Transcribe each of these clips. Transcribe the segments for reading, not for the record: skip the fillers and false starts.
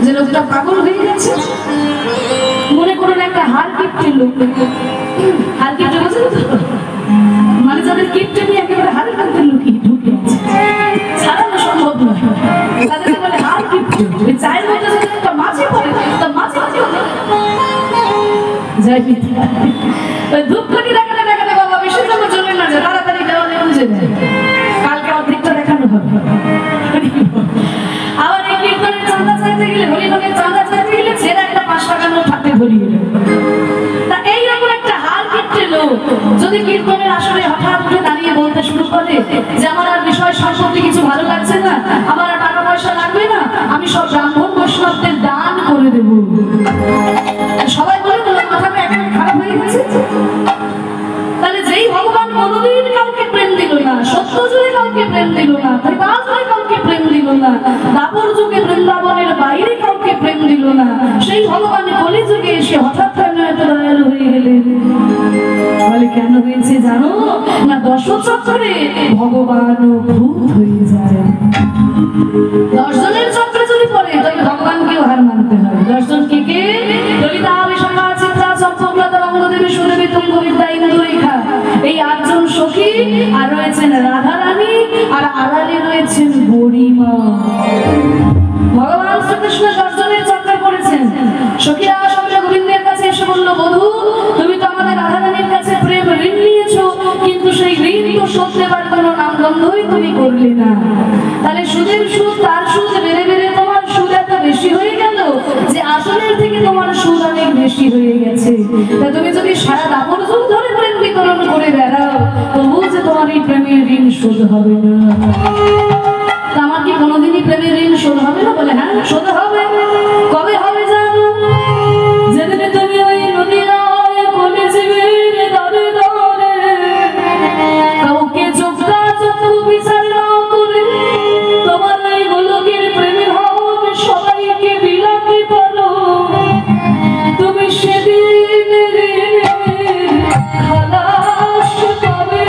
যে লোকটা পাগল হয়ে গেছে। মনে করুন একটা হার কিপ্টের লোক, হার কিপ্টে বোঝেন তো, মানে যাদের কিপ্টে নিয়ে একেবারে হার কিপ্টে লুকিয়ে ঢুকে আছে, ছাড়ানো সম্ভব নয়, তাদেরকে বলে হার কিপ্টে। চায়ের মধ্যে যদি একটা মাছি পড়ে, তা মাছি যাই ধূপকাঠি দেখাতে দেখাতে বাবা বেশি সময় চলে না, যে তাড়াতাড়ি দেওয়ালে বুঝে দেয় কালকে অর্ধেকটা দেখানো হবে। আবার এই কীর্তনের চাঁদা চাইতে গেলে, হরিনামের চাঁদা চাইতে গেলে ছেড়ে একটা 5 টাকা নোট হাতে ধরিয়ে দেয়। তা এইরকম একটা হার কিপ্টে লোক যদি কীর্তনের আসলে হঠাৎ করে দাঁড়িয়ে বলতে শুরু করে যে আমার আর বিষয় সম্পত্তি কিছু ভালো লাগছে না, আমার আর টাকা পয়সা লাগবে না, আমি সব ব্রাহ্মণ বৈষ্ণবদের দান করে দেব, সবাই বলে মাথাটা একেবারে খারাপ হয়ে গেছে। তাহলে যেই ভগবান কোনোদিন কাউকে প্রেম দিল না, সত্য যুগে কাউকে প্রেম দিল না, ত্রেতা যুগে কাউকে প্রেম দিল না, দ্বাপর যুগে বৃন্দাবনের বাইরে কাউকে প্রেম দিল না, সেই ভগবান কলি যুগে এসে হঠাৎ কেন এত দয়ালু হয়ে গেলেন? বলে কেন হয়েছে জানো না? দশচক্রে ভগবান ভূত হয়ে যায়। 10 জনের চক্রে যদি পড়ে তবে ভগবানকেও হার মানতে হয়। 10 জন কে কে? ললিতা, বিশাখা, চিত্রা, চম্পকলতা, রঙ্গদেবী, সুদেবী, তুঙ্গবিদ্যা, ইন্দুরেখা, এই 8 জন সখী, আর রয়েছেন রাধা রানী, আর আড়ালে রয়েছেন বুড়িমা। ভগবান শ্রীকৃষ্ণ 10 জনের চক্রে পড়েছেন। সখীরা সঙ্গে গোবিন্দের কাছে এসে বলল, বধূ তুমি তো আমাদের রাধা রানীর কাছে প্রেম ঋণ নিয়েছো, কিন্তু সেই ঋণ তো শোধ দেবার কোনো নামগন্ধই তুমি করলে না। তাহলে সুদের সুদ তার সুদ বেড়ে বেড়ে তোমার সুদ এত বেশি হয়ে গেল যে আসলের থেকে তোমার সুদ অনেক বেশি হয়ে গেছে। তা তুমি যদি সারা দাপর যুগ ধরে প্রেম বিতরণ করে বেড়াও, তবু যে তোমার এই প্রেমের ঋণ শোধ হবে না। তা আমার কি কোনোদিনই প্রেমের ঋণ শোধ হবে না? বলে হ্যাঁ, শোধ হবে। কবে হবে জানো? যেদিন তুমি ওই নদীর কোলে জীবের দরে দরে কাউকে চোখটা চক্ষু বিচার না করে তোমার ওই গোলকের প্রেমে হন সবাইকে বিলাতে পারো, তুমি সেদিন খালাস পাবে।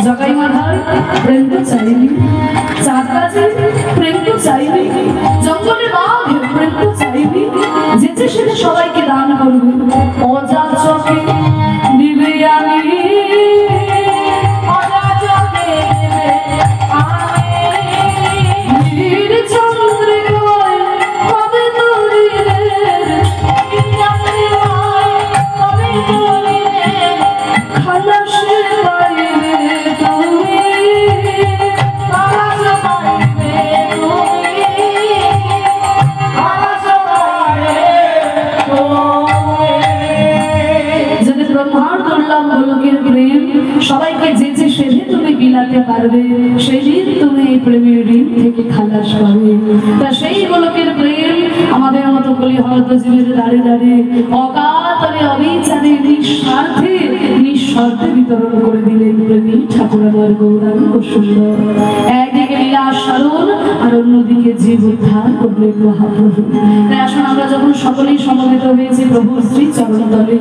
জগাই মাধার প্রেম তো চাইনি, চাঁদগাছি প্রেম তো চাইনি, জঙ্গলে বাঘ প্রেম তো চাইনি, যেতে সেটা সবাইকে দান করবে, অজা চোখে দিবে আমি, অজা চোখে দিবে আমি, চন্দ্রে কবে তোরে কবে তোরে খালাসে সবাইকে যে যে সেধে তুমি বিলাতে পারবে, সেদিন তুমি এই প্রেমের ঋণ থেকে খালাস পাবে। তা সেই গোলকের প্রেম আমাদের মতো কলি হয়তো জীবের দাঁড়িয়ে দাঁড়িয়ে অকাতরে অবিচারে নিঃস্বার্থে বিতরণ করে দিলেন প্রেমী ঠাকুর আমার গৌরাঙ্গ সুন্দর। একদিকে লীলার সারণ আর অন্যদিকে জীব উদ্ধার করলেন মহাপ্রভু। তাই আসুন আমরা যখন সকলেই সমবেত হয়েছি প্রভুর শ্রী চরণ তলে,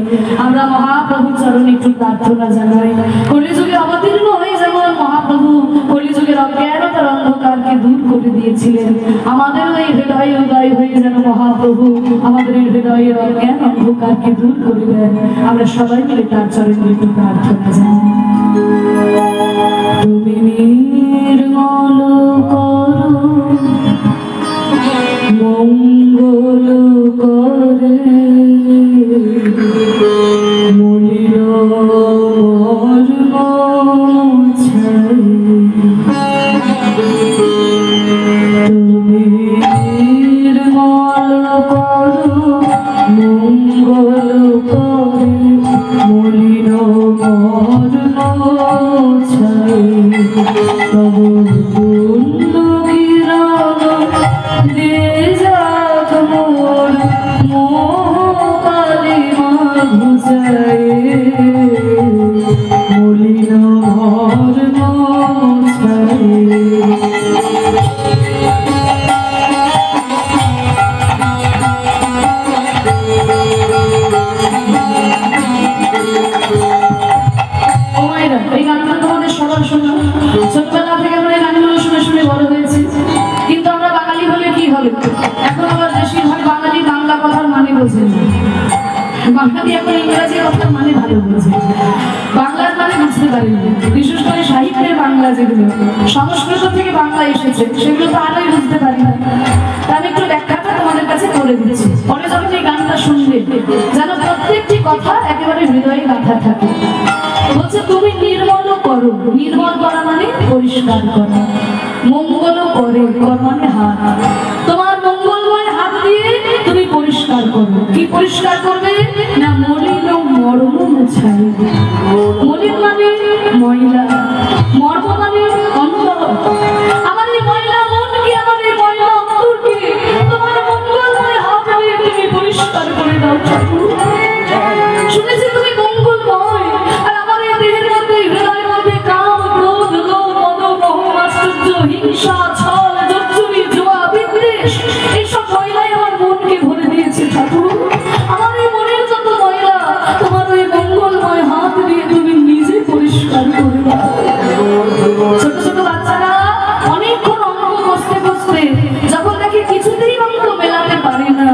আমরা মহাপ্রভুর চরণে একটু প্রার্থনা জানাই। কলিযুগে অবতীর্ণ হয়ে যেমন মহাপ্রভু কলিযুগের অজ্ঞানতার অন্ধকারকে দূর করে দিয়েছিলেন, আমাদের এই হৃদয়ে উদয় হয়ে যেন মহাপ্রভু আমাদের এই হৃদয়ের অজ্ঞান অন্ধকারকে দূর করে দেন। আমরা সবাই মিলে তার চরণে একটু প্রার্থনা জানাই। তুমি নির্মল করো মঙ্গল করে মলির মর্ম ছাই, তুমি করো মঙ্গল করে মলিন মরণ ছাই তব পূর্ণ কিরণ দে যাক মোর মোহ কালিমা ঘুচায় মলিন মরণ ছাই ছোটবেলা থেকে আমরা এই গানগুলো শুনে শুনে বড় হয়েছি, কিন্তু আমরা বাঙালি হলে কি হবে, এখন আবার বেশিরভাগ বাঙালি বাংলা কথার মানে বোঝে না। বাঙালি এখন ইংরেজি কথার মানে ভালো বোঝে, বাংলার মানে বুঝতে পারি না। বিশেষ করে সাহিত্যের বাংলা যেগুলো সংস্কৃত থেকে বাংলা এসেছে সেগুলো তো আলোই বুঝতে পারি না। আমি একটু ব্যাখ্যাটা তোমাদের কাছে করে দিচ্ছি, পরে যখন এই গানটা শুনবে যেন প্রত্যেকটি কথা একেবারে হৃদয়ে গাঁথা থাকে। বলছে তুমি নির্মল করো, নির্মল করা মানে পরিষ্কার করা, মঙ্গল করে কর মানে হাত, তোমার মঙ্গলময় হাত দিয়ে তুমি পরিষ্কার করো। কি পরিষ্কার করবে না মলিন মর্ম মুছাই। মলিন মানে ময়লা, মর্ম মানে অন্তর। আমার এই ময়লা মনকে, আমার এই ময়লা অন্তরকে তোমার মঙ্গলময় হাত দিয়ে তুমি পরিষ্কার করে দাও ঠাকুর। শুনেছি তুমি মঙ্গলময়, আর আমার এই দেহের মধ্যে হৃদয়ের মধ্যে কাম ক্রোধ লোভ মদ মোহ আশ্চর্য হিংসা ছল জর্জরি জুয়া বিদ্বেষ এইসব ময়লাই আমার মনকে ভরে দিয়েছে ঠাকুর। আমার এই মনের যত ময়লা তোমার ওই মঙ্গলময় হাত দিয়ে তুমি নিজে পরিষ্কার করে দাও। ছোট ছোট বাচ্চারা অনেকক্ষণ অঙ্ক কষতে কষতে যখন দেখে কিছুতেই অঙ্ক মেলাতে পারে না,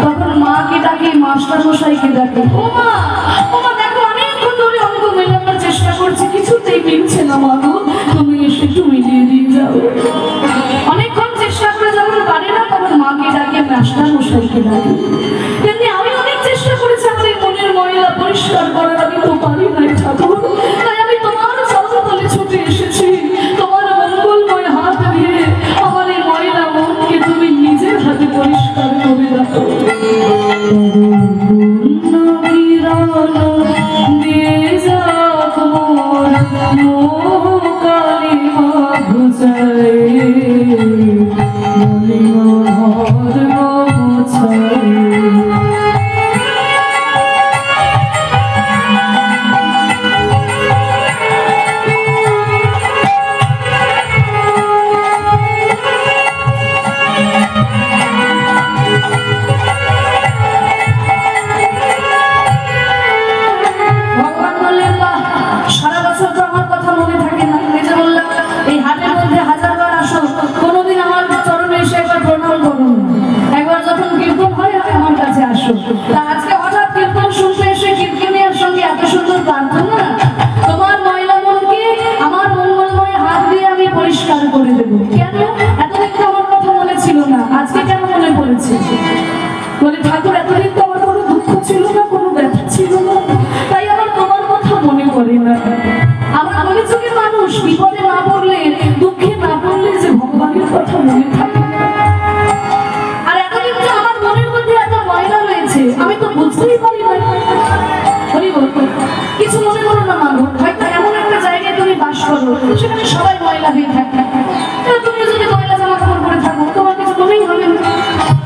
তখন মাকে ডাকে, মাস্টার মশাইকে ডাকে, ও মা ও মা দেখো অনেকক্ষণ ধরে অঙ্ক মেলানোর চেষ্টা করছে, কিছুতেই মিলছে না মা গো, তুমি এসে একটু মিলিয়ে দিয়ে যাও। অনেকক্ষণ চেষ্টা করে যখন পারে না তখন মাকে ডাকে, মাস্টার মশাইকে ডাকে। তেমনি আমি অনেক চেষ্টা করেছি আমার এই মনের ময়লা পরিষ্কার করার, আমি তো পারি নাই ঠাকুর। তাই আমি তোমার চরণতলে ছুটে এসেছি, তোমার মঙ্গলময় হাত দিয়ে আমার এই ময়লা মনকে তুমি নিজের হাতে পরিষ্কার করে রাখো। আজকে হঠাৎ কীর্তন শুনতে এসে কীর্তনিয়ার সঙ্গে এত সুন্দর প্রার্থনা, তোমার ময়লা মনকে আমার মঙ্গলময় হাত দিয়ে আমি পরিষ্কার করে দেবো। কেন এতদিন তো আমার কথা মনে ছিল না, আজকে কেন মনে পড়েছে? বলে ঠাকুর এতদিন তো আমার কোনো দুঃখ ছিল না, কোনো ব্যথা ছিল না, তাই আমার তোমার কথা মনে পড়ে না। আমার মনে চোখে মানুষ বিপদে না পড়লে, দুঃখে না পড়লে যে ভগবানের কথা মনে থাকে। আমি তো বুঝতেই পারি না। কিছু মনে করো না মা, হয়তো এমন একটা জায়গায় তুমি বাস করো সেখানে সবাই ময়লা হয়ে থাকে, তুমি যদি ময়লা জামা কাপড় পরে থাকো তোমার কিছু মনেই হবে না।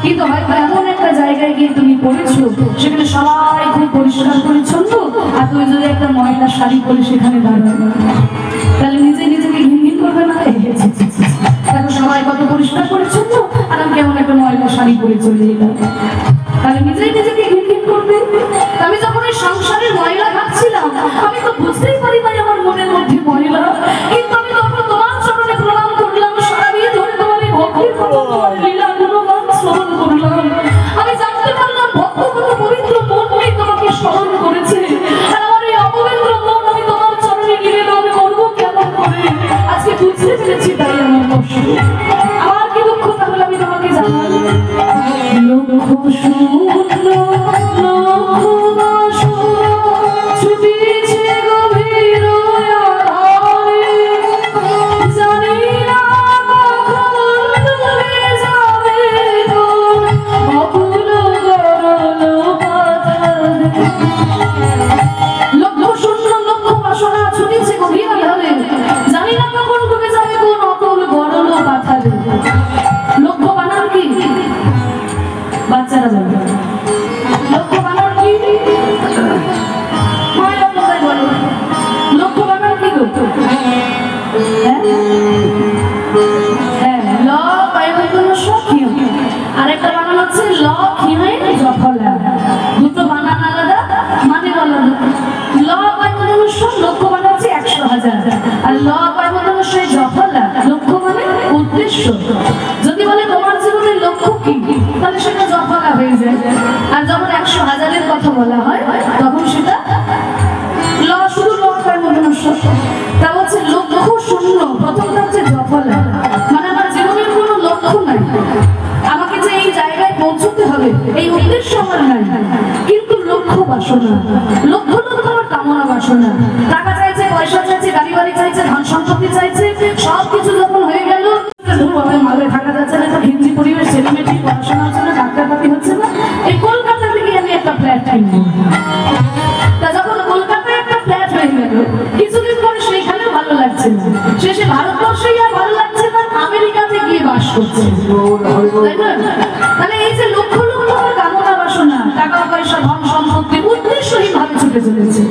কিন্তু হয়তো এমন একটা জায়গায় গিয়ে তুমি পড়েছো সেখানে সবাই খুব পরিষ্কার পরিচ্ছন্ন, আর তুমি যদি একটা ময়লা শাড়ি পরে সেখানে দাঁড়াবে, তাহলে নিজে নিজেকে ঘিনঘিন করবে না? দেখো সবাই কত পরিষ্কার পরিচ্ছন্ন, আর আমি কেমন একটা ময়লা শাড়ি পরে চলে এলাম, তাহলে নিজেই নিজেকে ঘিনঘিন করবে। আমি যখন এই সংসারের ময়লা ভাবছিলাম আমি তো বুঝতেই পারি নাই আমার মনের মধ্যে ময়লা, কিন্তু আমি তখন তোমার চরণে প্রণাম করলাম, সারাদিন ধরে তোমার এই ভক্তির কথা, তোমার লীলা গুণগান শ্রবণ করলাম। আমি জানতে পারলাম ভক্ত কত পবিত্র মন নিয়ে তোমাকে স্মরণ করেছে, আর আমার এই অপবিত্র মন আমি তোমার চরণে নিবেদন করবো কেমন করে, আজকে বুঝতে পেরেছি, তাই আমার কষ্ট। আমার কি দুঃখ তাহলে আমি তোমাকে জানাই। লক্ষ শূন্য লক্ষ ছুটিছে গভীর আরেকটা বানান হচ্ছে ল ক্ষীণে জফলা, দুটো বানান আলাদা, মানে আলাদা। ল কয় মনুষ্য, লক্ষ মানে হচ্ছে 100,000, আর ল কয় মনুষ্য জফলা, লক্ষ মানে উদ্দেশ্য। যদি বলে তোমার জীবনের লক্ষ্য কি, তাহলে সেটা জফলা হয়ে যায়। আর যখন 100,000-এর কথা বলা হয় তখন সেটা ল, শুধু ল কয় মনুষ্য। তা হচ্ছে লক্ষ্য শূন্য, প্রথমটা হচ্ছে জফলা, মানে আমার জীবনের কোনো লক্ষ্য নাই, আমাকে যে এই জায়গায় পৌঁছতে হবে এই উদ্দেশ্য আমার নাই, কিন্তু লক্ষ্য বাসনা, লক্ষ্য লক্ষ্য আমার কামনা বাসনা, টাকা চাইছে, পয়সা চাইছে, গাড়ি বাড়ি চাইছে, ধন সম্পত্তি চাইছে, সবকিছু যখন হয়ে গেল মালে থাকা যাচ্ছে না, হিন্দি পরিবেশ, ছেলেমেয়েটি পড়াশোনা হচ্ছে না, ডাক্তারপাতি হচ্ছে না, এই কলকাতা থেকে আমি একটা ফ্ল্যাট কিনবো। তা যখন কলকাতায় একটা ফ্ল্যাট হয়ে গেল, কিছুদিন পরে সেইখানেও ভালো লাগছে না, শেষে ভারতবর্ষেই আর ভালো লাগছে না, আমেরিকাতে গিয়ে বাস করছে, তাই না? তাহলে এই যে লক্ষ লক্ষ কামনা বাসনা, টাকা পয়সা, ধন সম্পত্তি উদ্দেশ্যহীন ভাবে ছুটে চলেছে,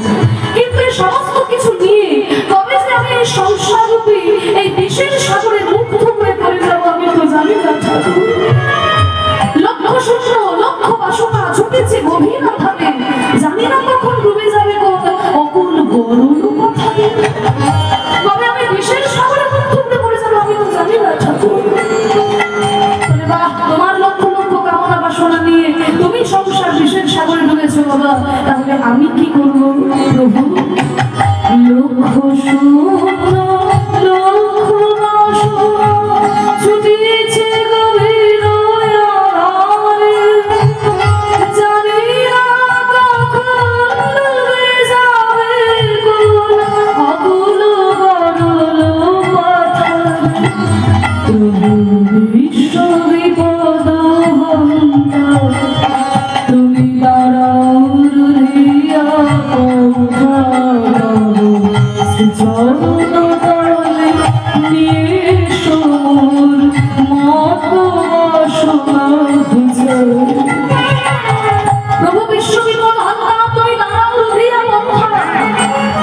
কিন্তু এই সমস্ত কিছু নিয়ে কবে যে আমি এই সংসাররূপী এই বিশেষ সাগরে মুগ্ধ হয়ে পড়ে যাবো আমি তো জানি না। লক্ষ্য শূন্য, লক্ষ্য বাসনা ছুটেছে গভীর ভাবে, জানি না কখন ডুবে যাবে কোন অকুল গরুর কথাতে, কবে আমি বিশেষ সাগরে মুগ্ধ হয়ে পড়ে যাবো আমি তো জানি না ঠাকুর। তোমার লক্ষ্য লক্ষ্য কামনা বাসনা নিয়ে তুমি সংসার বিশেষ সাগরে ডুবেছো বাবা, তাহলে আমি কি করবো প্রভু? লক্ষ্য শূন্য, লক্ষ্য বাসনা ছুটেছে গভীর আড়ালে, জানি না কখন ডুবে যাবে কোন অকুল গরুর কথাতে। বিশ্ব বিপদ হন্তা তুমি দাঁড়াও রুলিয়া চরণ তলে নিয়ে সমুর মত বাসনা বুঝে। প্রভু বিশ্ব বিপদ হন্তা তুমি দাঁড়াও রুলিয়া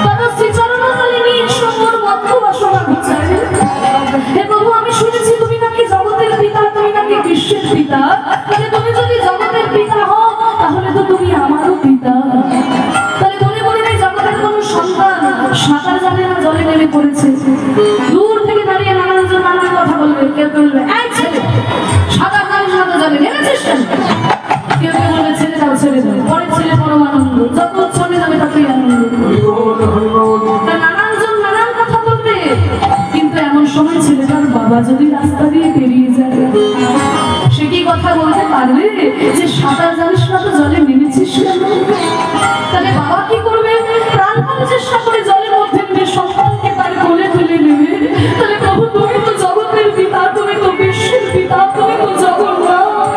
তবে শ্রীচরণ তলে নিয়ে সমুর মত বাসনা বুঝে। হে প্রভু, আমি শুনেছি তুমি নাকি জগতের পিতা, তুমি নাকি বিশ্বের পিতা, তাহলে তুমি যদি জগতের পিতা হও তাহলে তো তুমি আমারও পিতা। তাহলে মনে মনে নেই জগতের কোন সন্তান সাঁতার জানে না, জলে নেমে পড়েছে, দূর থেকে দাঁড়িয়ে নানানজন নানান কথা বলবে, কেউ বলবে এই ছেলে সাঁতার জানিস না, জলে নেমেছিস কেন, কেউ কেউ বলবে ছেড়ে যাও ছেড়ে যাও, পরে ছেলে পরম আনন্দ, যত চলে যাবে ততই আনন্দ, নানানজন নানান কথা বলবে। কিন্তু এমন সময় ছেলেটার বাবা যদি রাস্তা দিয়ে বেরিয়ে যায়, সে কি কথা বলতে পারবে যে সাঁতার জানিস না তো জলে নেমেছিস কেন? তাহলে বাবা কি করবে? প্রাণপণ চেষ্টা করে জলের মধ্যে নেমে সন্তানকে তার কোলে তুলে নেবে। তাহলে প্রভু তুমি তো জগতের পিতা, তুমি তো বিশ্বের পিতা, তুমি তো জগন্নাথ,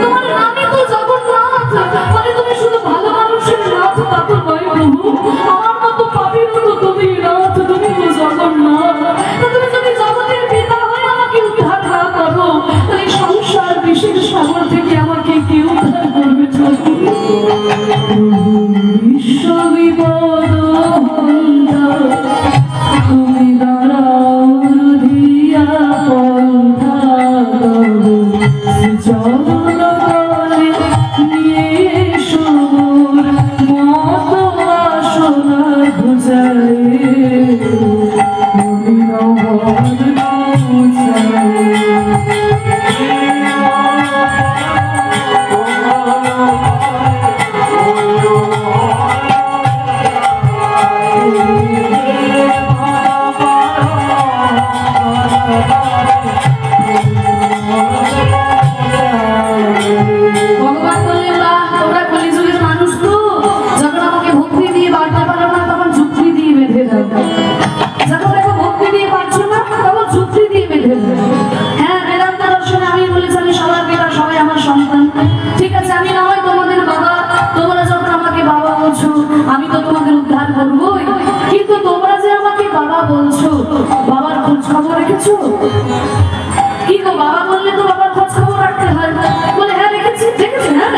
তোমার নামই তো জগন্নাথ, মানে তুমি শুধু ভালো মানুষের নাথ তা তো নয় প্রভু, আমার মতো পাপীর তো তুমি নাথ, তুমি তো জগন্নাথ। তুমি যদি জগতের পিতা হয়ে আমাকে উদ্ধার না করো, তাহলে সংসার বিশেষ সাগর থেকে আমাকে কে উদ্ধার করবে ঠাকুর? বিশ্ব বিপদ হন্তা তুমি দাঁড়াও রুধিয়া পন্থা চরণ তলে নিয়ে সমুর মত বাসনা বুঝায়। ভগবান বললেন বাহ, তোমরা কলিযুগের মানুষ তো, যখন আমাকে ভক্তি দিয়ে বাড়তে পারো না তখন যুক্তি দিয়ে বেঁধে দাও, যখন দেখো ভক্তি দিয়ে পারছো না তখন যুক্তি দিয়ে বেঁধে দাও। হ্যাঁ, বেদান্ত দর্শনে আমি বলেছি আমি সবার পিতা, সবাই আমার সন্তান, ঠিক আছে, আমি না হয় তোমাদের বাবা, তোমরা যখন আমাকে বাবা বলছো আমি তো তোমাদের উদ্ধার করবোই, কিন্তু তোমরা যে আমাকে বাবা বলছো, বাবার খোঁজ খবর রেখেছো? কি গো, বাবা বললে তো বাবার খোঁজ খবর রাখতে হয়। বলে হ্যাঁ রেখেছি, দেখেছি, হ্যাঁ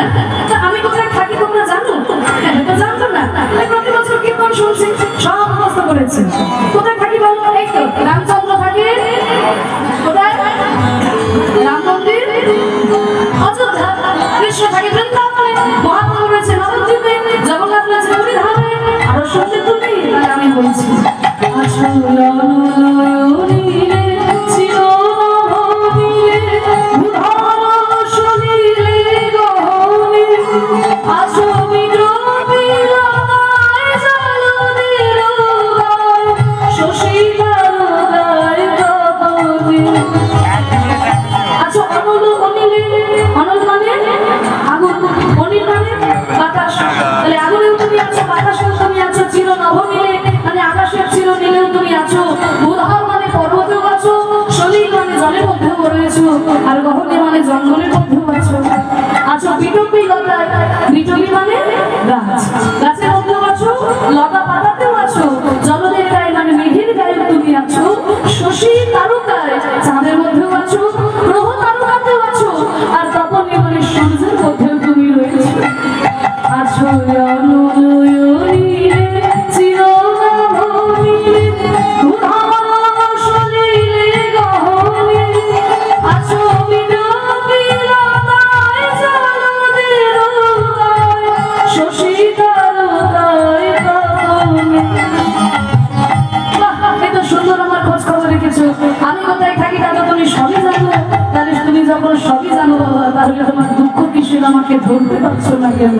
তা আমি কোথায় থাকি তোমরা জানো? হ্যাঁ তো জানতো না, প্রতি বছর কীর্তন শুনছি, সব মুখস্থ করেছে। কোথায় থাকি বলো? এই তো রামচন্দ্র থাকে কোথায়? রাম মন্দির অনিলে, অনল মানে আগুন, অনিল মানে বাতাস। তাহলে আগুনেও তুমি আছো, বাতাসেও তুমি আছো, চির নভনীলে মানে আকাশের চির নীলেও তুমি আছো, ভূধর মানে পর্বতেও আছো, সলিল মানে জলের মধ্যেও রয়েছো, আর গহনে মানে জঙ্গলের মধ্যেও আছো। আছো বিটপি লতায়, বিটপি মানে গাছ, গাছের মধ্যেও আছো, লতা পাতাতেও আছো, জলদের গায়ে মানে মেঘের গায়ে তুমি আছো, শশী তারকায় চাঁদের মধ্যেও আছো, গ্রহ তারকাতেও আছো, আর তপনে মানে সূর্যের মধ্যেও তুমি রয়েছো। আছো অনুনয়নীরে চিরনভনীরে উদার সলিলে গহনে, আছো বিটপি লতায় জলদের গায়ে শশী তারকায় তপনে। এত সুন্দর আমার খোঁজ খবর রেখেছো। আমি কোথায় থাকি তা তো তুমি সবই জানো। তাহলে তুমি যখন সবই জানো বাবা, তাহলে তোমার দুঃখ কিসের, আমাকে ধরতে পারছো না কেন?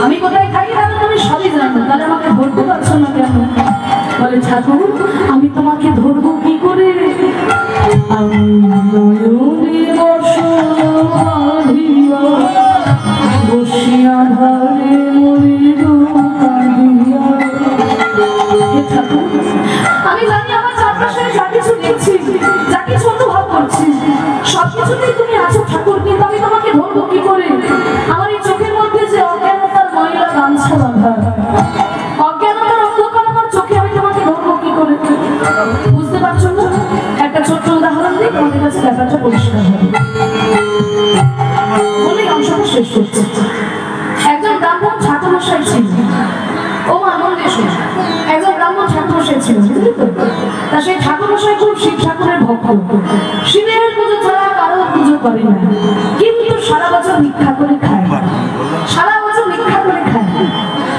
আমি কোথায় থাকি তা তো তুমি সবই জানো, তাহলে আমাকে ধরতে পারছো না কেন? বলে ঠাকুর আমি তোমাকে ধরবো কি করে? আমি নয়নে বসনা বাঁধিয়া বসিয়া ধারে মরিব কাঁদিয়া। আমি জানি আমার চারপাশে যা কিছু দেখছি, যা কিছু অনুভব করছি, সবকিছুতেই তুমি আছো ঠাকুর, কিন্তু আমি তোমাকে ধরবো কি করে? আমার এই চোখের মধ্যে যে অজ্ঞানতার ময়লা গামছা বাঁধা, অজ্ঞানতার অন্ধকার আমার চোখে, আমি তোমাকে ধরবো কি করে? বুঝতে পারছো না? একটা ছোট্ট উদাহরণ দিই, তোমাদের কাছে ব্যাপারটা পরিষ্কার হবে বলেই অংশটা শেষ করছি। একজন ব্রাহ্মণ ঠাকুরমশাই ছিল, ও আনন্দের শুনে একজন ব্রাহ্মণ ঠাকুরমশাই ছিল, বুঝলি তো? তা সেই ঠাকুরমশাই খুব শিব ঠাকুরের ভক্ত, শিবের পুজো ছাড়া কারো পুজো করে না, কিন্তু সারা বছর ভিক্ষা করে খায়, সারা বছর ভিক্ষা করে খায়।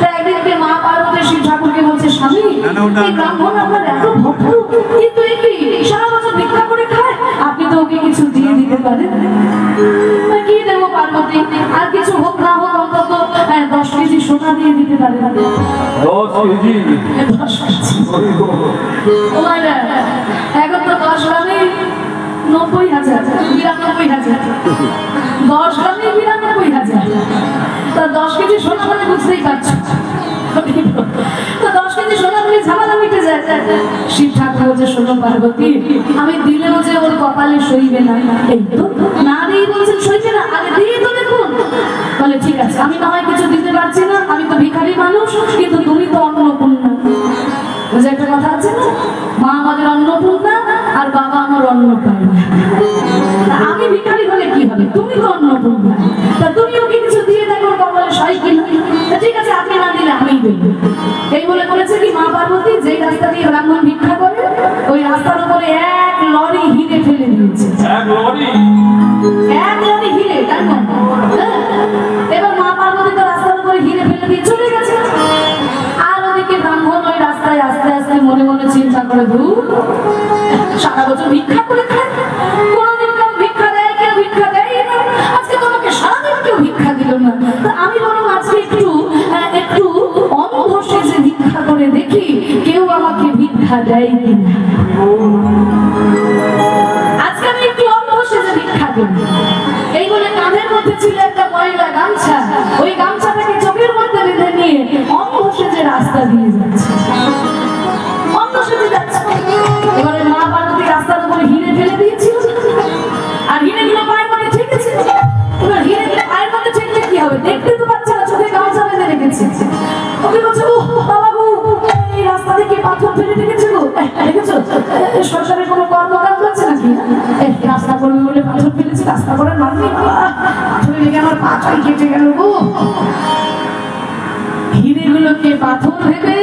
তা একদিনকে মা পার্বতী শিব ঠাকুরকে বলছে, স্বামী এই ব্রাহ্মণ আপনার এত ভক্ত, কিন্তু এই কি সারা বছর ভিক্ষা করে খায়, আপনি তো ওকে কিছু দিয়ে দিতে পারেন। কি দেবো পার্বতী, আর কিছু হোক না হোক অন্তত 10 কেজি সোনা দিয়ে দিতে পারে। 10 কেজি? এখন তো 10 গ্রামে 90,000, 92,000, 10 গ্রামে 92,000। তা 10 কেজি সোনা মানে বুঝতেই পারছো, তো 10 কেজি সোনা দিলে ঝামেলা মিটে যায়। শিব ঠাকুর বলছে, শোনো পার্বতী, আমি দিলেও যে ওর কপালে সইবে না, এই তো না দিয়ে বলছেন সইবে না, আগে দিয়ে তো দেখুন। বলে ঠিক আছে, আমি না হয় কিছু দিতে পারছি না, আমি তো ভিখারি মানুষ, কিন্তু তুমি তো অন্নপূর্ণা। বুঝে একটা কথা আছে না, মা আমাদের অন্নপূর্ণা আর বাবা আমার অন্ন পায় না। আমি ভিখারি হলে কি হবে, তুমি তো অন্নপূর্ণা, তা তুমি ওকে কিছু দিয়ে দেখো কপালে সই কিনা। ঠিক আছে, আপনি না দিলে আমিই দেব। এই বলে বলেছে কি মা পার্বতী, যেই রাস্তা দিয়ে ব্রাহ্মণ ভিক্ষা করে ওই রাস্তার উপরে 1 লরি হিরে ফেলে দিয়েছে। 1 লরি? 1 লরি হিরে, কেমন? এবার মা পার্বতী তো রাস্তার উপরে হিরে ফেলে দিয়ে চলে গেছে। আর ওদিকে ব্রাহ্মণ ওই রাস্তায় আস্তে আস্তে মনে মনে চিন্তা করে, ধুর সারা বছর ভিক্ষা করে খায়, কোনোদিন কেউ ভিক্ষা দেয়, কেউ ভিক্ষা দেয় না, আজকে তোমাকে সারাদিন কেউ ভিক্ষা দিল না, আমি বরং আজকে একটু অন্ধ সেজে ভিক্ষা করে দেখি কেউ আমাকে ভিক্ষা দেয় কিনা। আজকে আমি একটু অন্ধ সেজে ভিক্ষা দেব। এই বলে কাঁধের মধ্যে ছিল একটা ময়লা গামছা, ওই গামছাটাকে চোখের মধ্যে বেঁধে নিয়ে অন্ধ সেজে রাস্তা দিয়ে যাচ্ছে, অন্ধ সেজে যাচ্ছে। এবারে মা পার্বতী রাস্তার উপরে হিরে ফেলে দিয়েছিল, আর হিরেগুলো পায়ের মধ্যে ঠেকেছে। এবার হিরেগুলো পায়ের মধ্যে ঠেকলে কি হবে, দেখতে তো পাচ্ছে না, চোখে গামছা বেঁধে রেখেছে। ওকে বলছে, ও বাবা গো, এই রাস্তা থেকে পাথর ফেলে রেখেছে গো, দেখেছো সরকারের কোনো কর্মকাণ্ড আছে নাকি? রাস্তা করবে বলে পাথর ফেলেছে, রাস্তা করার মান নেই, পাথরে লেগে আমার পাটাই কেটে গেল গো। হিরেগুলোকে পাথর ভেবে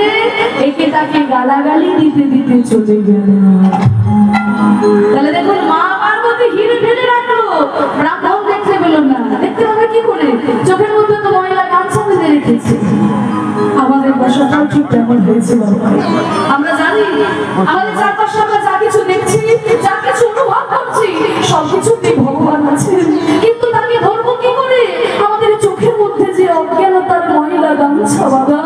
একে তাকে গালাগালি দিতে দিতে চলে গেল। তাহলে দেখুন, মা পার্বতী হিরে ফেলে রাখলো, ব্রাহ্মণ দেখতে পেল না। দেখতে হবে কি করে, চোখের মধ্যে তো ময়লা গামছা বেঁধে রেখেছে। আমাদের বাসাটাও ঠিক তেমন হয়েছে বাবা। আমরা জানি আমাদের চারপাশে আমরা যা কিছু দেখছি, যা কিছু অনুভব করছি, সবকিছুতে ভগবান আছে, কিন্তু তাকে ধরবো কি করে? আমাদের চোখের মধ্যে যে অজ্ঞানতার ময়লা গামছা বাবা,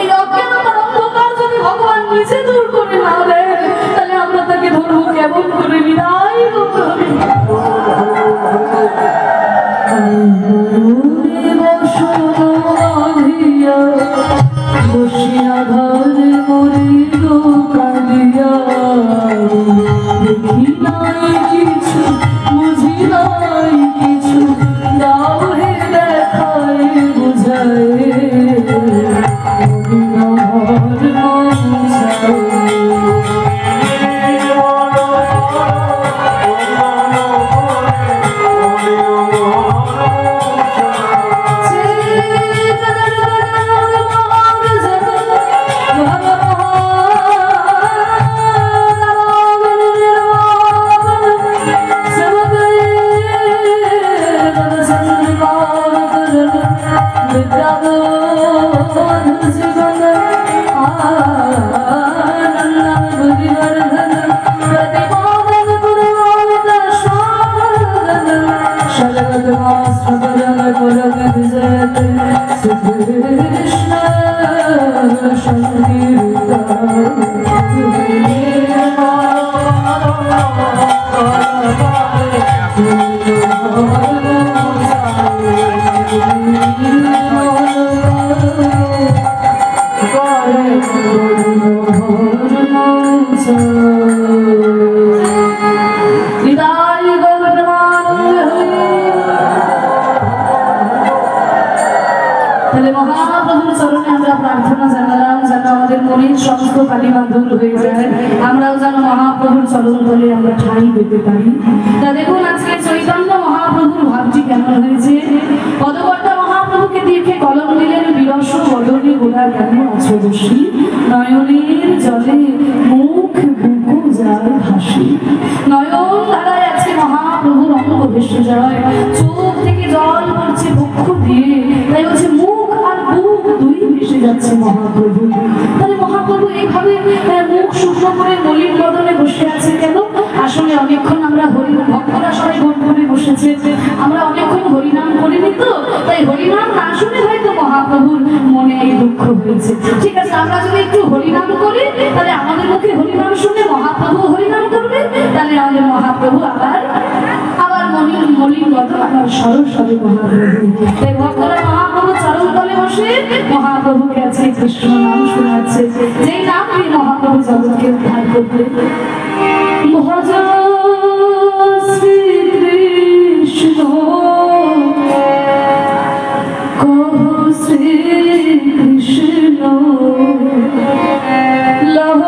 এই অজ্ঞানতার অন্ধকার যদি ভগবান নিজে দূর করে না দেন, তাহলে আমরা তাকে ধরবো কেমন করে? বিদায় বসিয়া ঘরে মরিল কাঁদিয়া দেখি নাই কিছু বুঝি নাই কিছু দাও হে দেখায় বুঝায় তাহলে মহাপ্রভুর চরণে আমরা প্রার্থনা জানালাম যেন আমাদের মনের সমস্ত কালিমা দূর হয়ে যায়, আমরাও যেন মহাপ্রভুর চরণ তলে আমরা ঠাঁই পেতে পারি। তা দেখুন আজকে চৈতন্য মহাপ্রভুর ভাবটি কেমন হয়েছে। পদকর্তা মহাপ্রভুকে দেখে কলম দিলেন বিরস বদনে গোড়া কেন অছদর্শী, নয়নের জলে মুখ বুকু যায় ভাসি। নয়ন ধারায় আছে মহাপ্রভুর অঙ্গ ভেসে যায়, চোখ থেকে জল পড়ছে বক্ষ দিয়ে, তাই হচ্ছে মুখ আর বুক দুই ভেসে যাচ্ছে মহাপ্রভু। তাহলে মহাপ্রভু এইভাবে মুখ শুকনো করে মলিন বদনে বসে আছে কেন? আসলে অনেকক্ষণ আমরা ভক্তরা সবাই ভোট করে বসেছে, আমরা অনেকক্ষণ হরিনাম করিনি তো, তাই হরিনাম না শুনে হয়তো মহাপ্রভুর মনে এই দুঃখ হয়েছে। ঠিক আছে, আমরা যদি একটু হরিনাম করি তাহলে আমাদের মুখে হরিনাম শুনে মহাপ্রভু হরিনাম করবে, তাহলে আমাদের মহাপ্রভু আবার মলিন বদন আবার সরস হবে মহাপ্রভু। তাই ভক্তরা মহাপ্রভু চরণ তলে বসে মহাপ্রভুকে আজকে কৃষ্ণ নাম শোনাচ্ছে, যেই নাম দিয়ে মহাপ্রভু জগৎকে উদ্ধার করবে। ভজ শ্রীকৃষ্ণ কহ শ্রীকৃষ্ণ লহ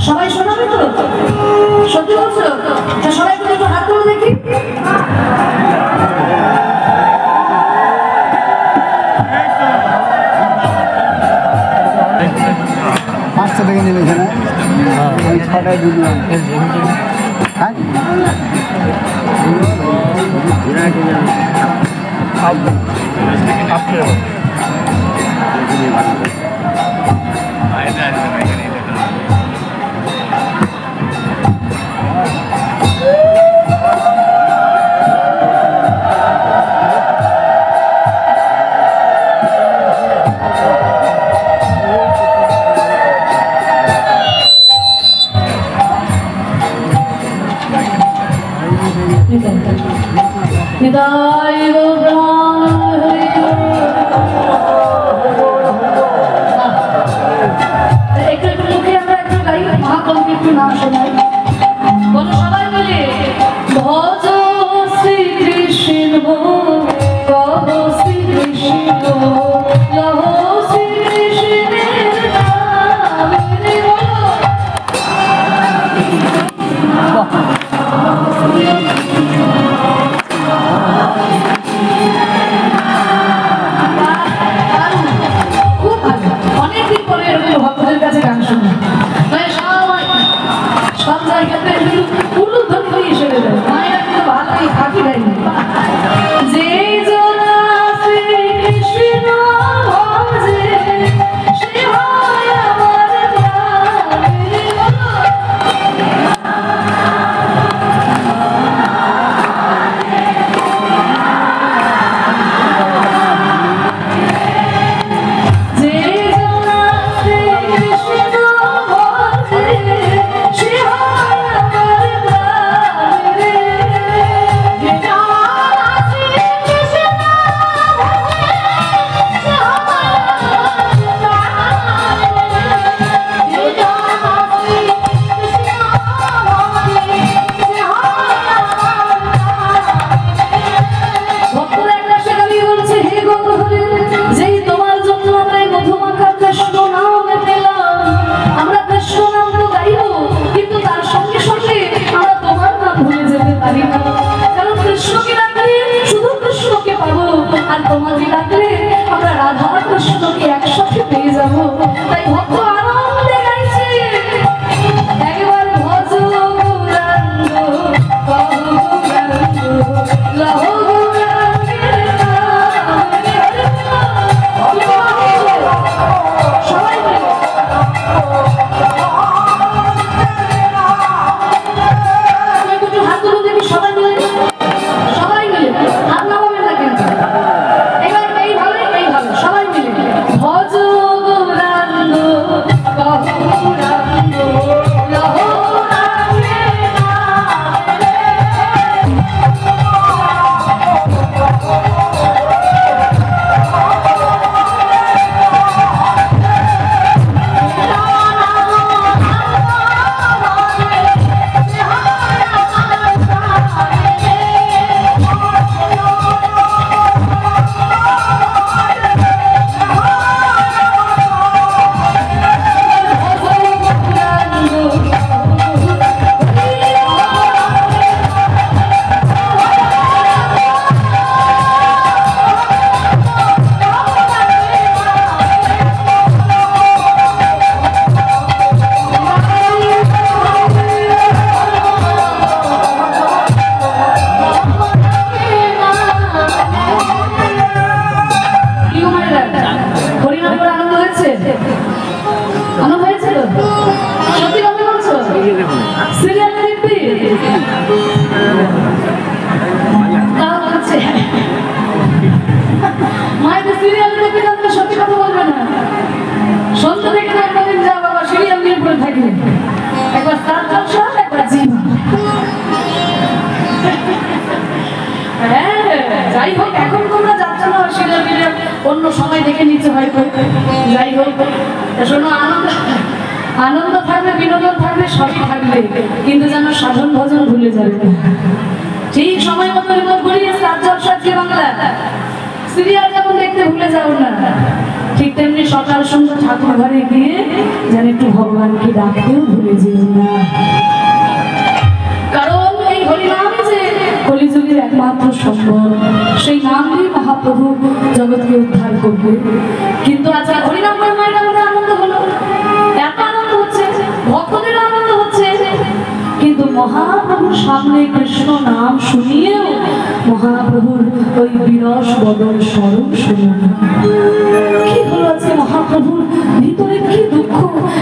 সবাই শোনাবে তো? সত্যি বলছো? সবাই একটু হাত তুলে দেখি। ছটায় ঢুকলাম। হ্যাঁ নিতাই গৌরাঙ্গ হরি একটু একটু মুখে আমরা একটু গাই মহাকবিকে একটু নাম শোনাই বলো সবাই মিলে ভজ শ্রীকৃষ্ণ কব শ্রীকৃষ্ণ লহ শ্রীকৃষ্ণের নাম অনেকদিন পরে এরকম ভক্তদের কাছে গান শুনি সব জায়গাতে উল্লুধ্বনি হয়ে এসে যায় মায়েরা কিন্তু ভালোই ফাঁকি দেয়নি যে জনা শ্রীকৃষ্ণ ভজে সে হয় আমার তোমাকে ডাকলে আমরা রাধা কৃষ্ণকে একসাথে পেয়ে যাবো তাই ভক্ত আনন্দে গাইছে একবার ভজ গৌরাঙ্গ কহ গৌরাঙ্গ লহ গৌরাঙ্গের সবাই মিলে একটু হাত তুলে দেখি সবাই মিলে হাত নামাবেন না কিন্তু সবাই মিলে ভজ গৌরাঙ্গ কহ গৌরাঙ্গ লহ মায়েদের সিরিয়াল দেখতে যাচ্ছে সত্যি কথা বলবে না সন্ধ্যা থেকে একদিন যা বাবা সিরিয়াল নিয়ে পড়ে থাকি একবার স্টার জলসা একবার জি হ্যাঁ যাই হোক এখন তোমরা যাচ্ছ না সিরিয়াল মিরিয়াল অন্য সময় দেখে নিচে হয়তো যাই হোক শোনো আনন্দ থাকবে বিনোদন থাকবে সবই থাকবে কিন্তু যেন সাধন ভজন ভুলে যাবে ঠিক সময় মতো রিপোর্ট করিয়ে স্টার জলসা জি বাংলা সিরিয়াল যেমন দেখতে ভুলে যাও না ঠিক তেমনি সকাল সন্ধ্যা ঠাকুর ঘরে গিয়ে যেন একটু ভগবানকে ডাকতেও ভুলে যেও না কারণ এই হরিনামই যে কলিযুগের একমাত্র সম্বল সেই নাম দিয়ে মহাপ্রভু জগৎকে উদ্ধার করবে কিন্তু আজকে হরিনাম করে মায়ের আনন্দ হলো এত আনন্দ হচ্ছে ভক্তদের আনন্দ হচ্ছে মহাপ্রভুর সামনে কৃষ্ণ নাম শুনিয়েও মহাপ্রভুর ওই বিরস বদন স্মরণ শুনুন। কি হলো আজকে মহাপ্রভুর ভিতরে কি দুঃখ!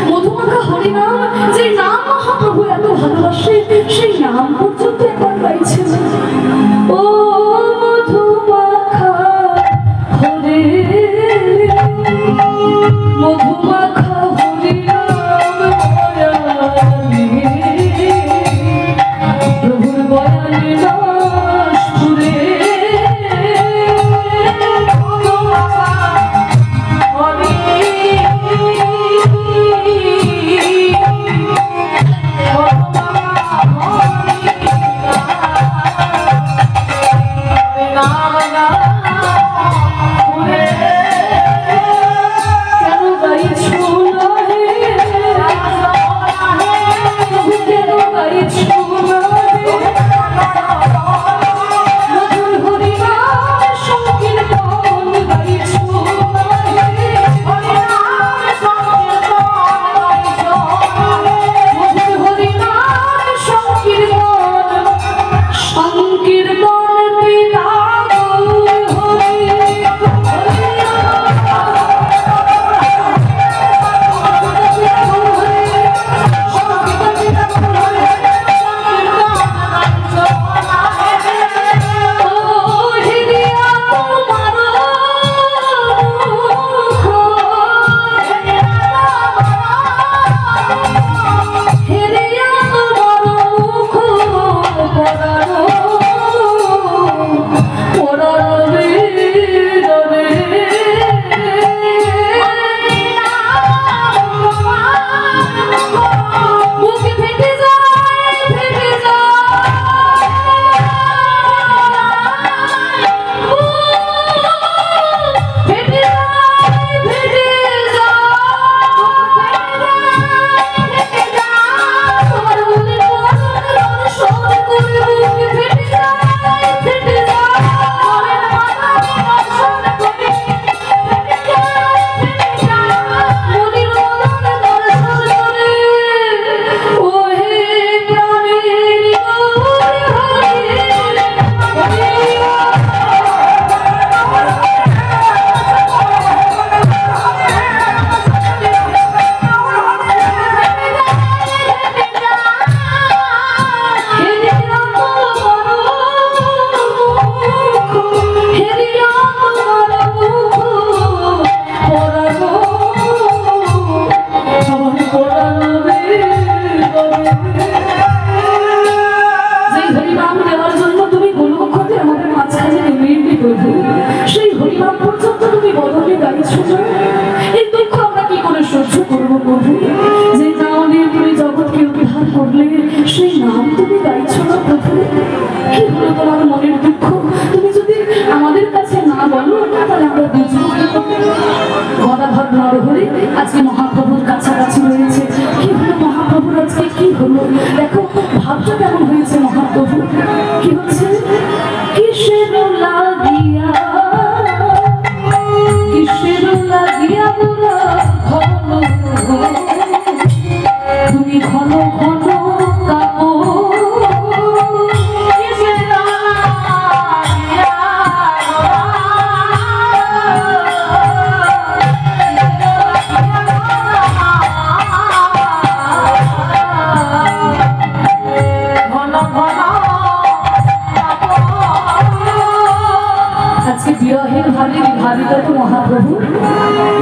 মধুমাখা হরিনাম, যে নাম মহাপ্রভু এত ভালোবাসে, সেই নাম পর্যন্ত একবার গাইছে। ও মধুমাখা হরে, মধুমাখা হরিনাম বয়ানে, প্রভুর বয়ানে দাসপুরে। আজকে মহাপ্রভুর কাছাকাছি রয়েছে। কি হলো মহাপ্রভুর আজকে, কি হলো দেখো, ভাবটা কেমন হয়েছে মহাপ্রভু। কি হচ্ছে? কিসের লাগিয়া, কিসের লাগিয়া মোরা ঘন তুমি ঘন ঘন কাঁপো, বিরহের ভাবে বিভাবিত তো মহাপ্রভু,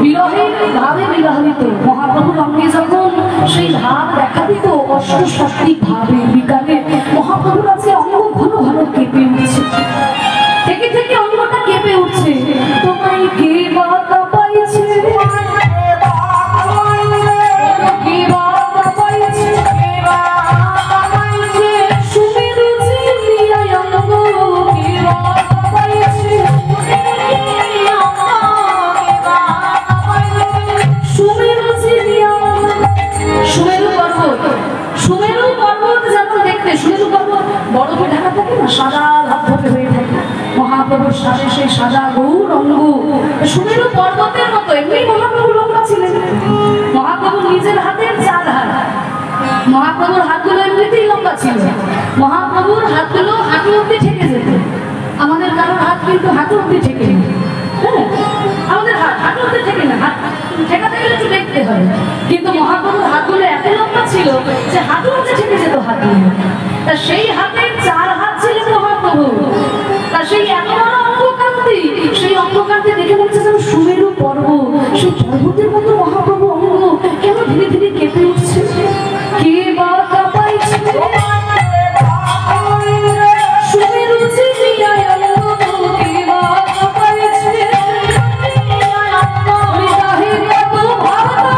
বিরহের ভাবে বিবাহিত মহাপ্রভুর অঙ্গে যখন সেই ভাব দেখা দিত অষ্টশক্তিক ভাবে, বিকালে মহাপ্রভুর আছে অঙ্গ ঘন ঘন কেঁপে উঠছে, থেকে থেকে অঙ্গটা কেঁপে উঠছে। তোমায় কে বা কাঁপাইছে, বরফে ঢাকা থাকে না, সাদা ধপধপে হয়ে থাকে, মহাপ্রভুর সাথে সেই সাদা গৌর অঙ্গ সুমেরু পর্বতের মতো। এমনি মহাপ্রভু রঙ্গা ছিলেন, মহাপ্রভু নিজের হাতের চার হাত মহাপ্রভুর হাতগুলো এমনিতেই লম্বা ছিল, মহাপ্রভুর হাতগুলো হাঁটু অব্দি ঠেকে যেত। আমাদের কারোর হাত কিন্তু হাঁটু অব্দি ঠেকে নেই, হ্যাঁ আমাদের হাত হাঁটু অব্দি ঠেকে না, হাত ঠেকাতে গেলে একটু দেখতে হয়। কিন্তু মহাপ্রভুর হাতগুলো এত লম্বা ছিল যে হাঁটু অব্দি ঠেকে যেত হাতগুলো। তা সেই হাতের 4 হাত ছিলেন মহাপ্রভু। তা সেই এত বড় অঙ্গকান্তি, সেই অঙ্গকান্তি দেখে বলছে যেন সুমেরু পর্বত, সেই পর্বতের মতো মহাপ্রভু অঙ্গ কেন ধীরে ধীরে কেঁপে উঠছে। কে বা কাঁপাইছে সুমেরু চিনিয়ায় অঙ্গ, কে বা কাঁপাইছে হৃদয়ে কত ভাবনা।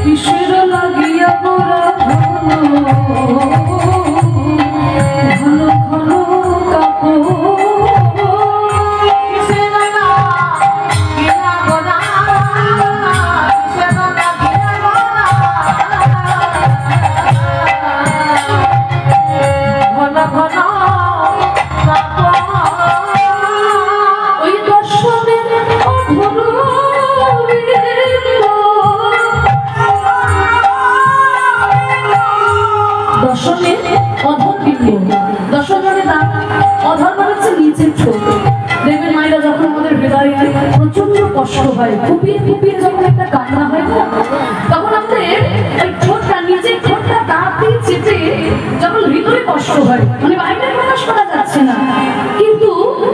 কিসের লাগিয়া মোরা ঘন ঘন কাপো ওই দর্শনের দর্শনের অধরবিন্দু, দর্শন মানে না, অধর মানে হচ্ছে নিচের ঠোঁট। দেখবেন মায়েরা যখন আমাদের হৃদয়ে প্রচন্ড কষ্ট হয়, ফুপিয়ে ফুপিয়ে যখন একটা কান্না হয় না, তখন আমাদের ওই ঠোঁটটা, নিচের ঠোঁটটা দাঁত দিয়ে চেপে যখন ভিতরে কষ্ট হয়, মানে বাইরে প্রকাশ করা যাচ্ছে না, কিন্তু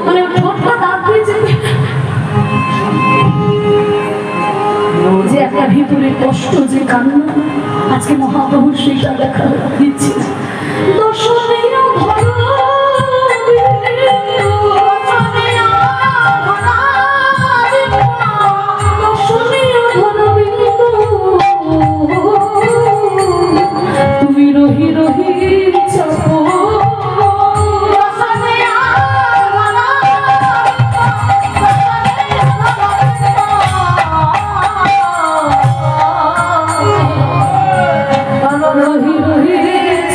মানে ঠোঁটটা দাঁত দিয়ে চেপে যে একটা ভিতরে কষ্ট, যে কান্না, আজকে মহাপ্রভুর সেইটা দেখা দিচ্ছে। দর্শনীয় তুমি রহি রহি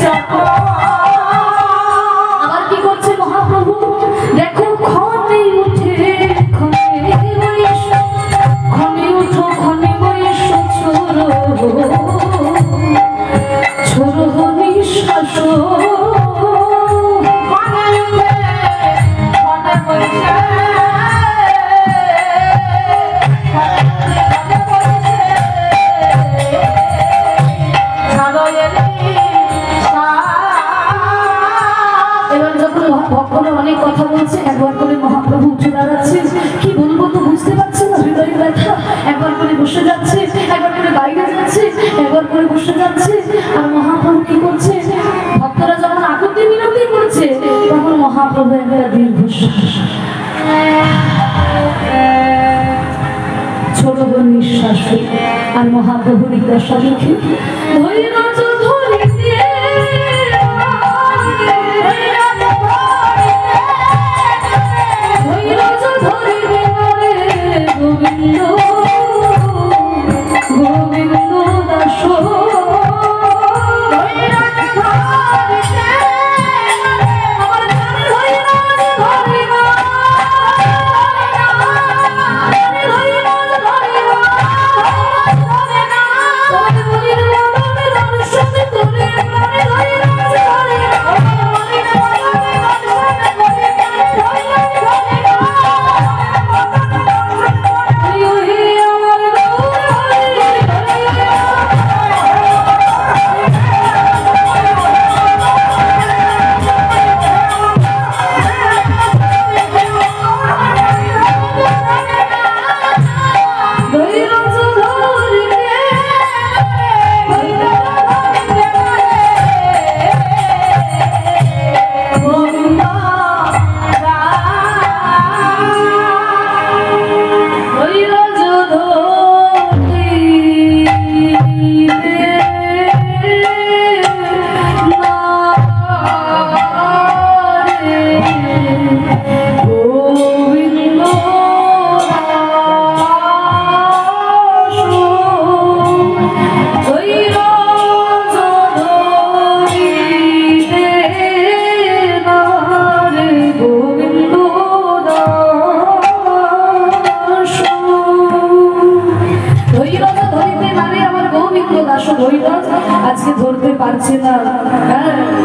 চাপো আবার কি করছে মহাপ্রভু, দেখো ক্ষণে উঠে ক্ষণে উঠো ক্ষণে বয়স ছোড়ো ছোড়ো নিঃশ্বাস এবার যখন ভক্তরা অনেক কথা বলছে, একবার করে মহাপ্রভু উঠে দাঁড়াচ্ছে, কি বলবো তো বুঝতে পারছে না, হৃদয়ের ব্যথা, একবার করে বসে যাচ্ছে, একবার করে বাইরে যাচ্ছে, একবার করে বসে যাচ্ছে। আর মহাপ্রভু কি করছে, ভক্তরা যখন আকুতি মিনতি করছে, তখন মহাপ্রভু একটা দীর্ঘশ্বাস, ছোট নিঃশ্বাস। আর মহাপ্রভুর দশা দেখে ধৈর্য ধরে গোবিন্দ গোবিন্দ দাস করতে পারছে না, হ্যাঁ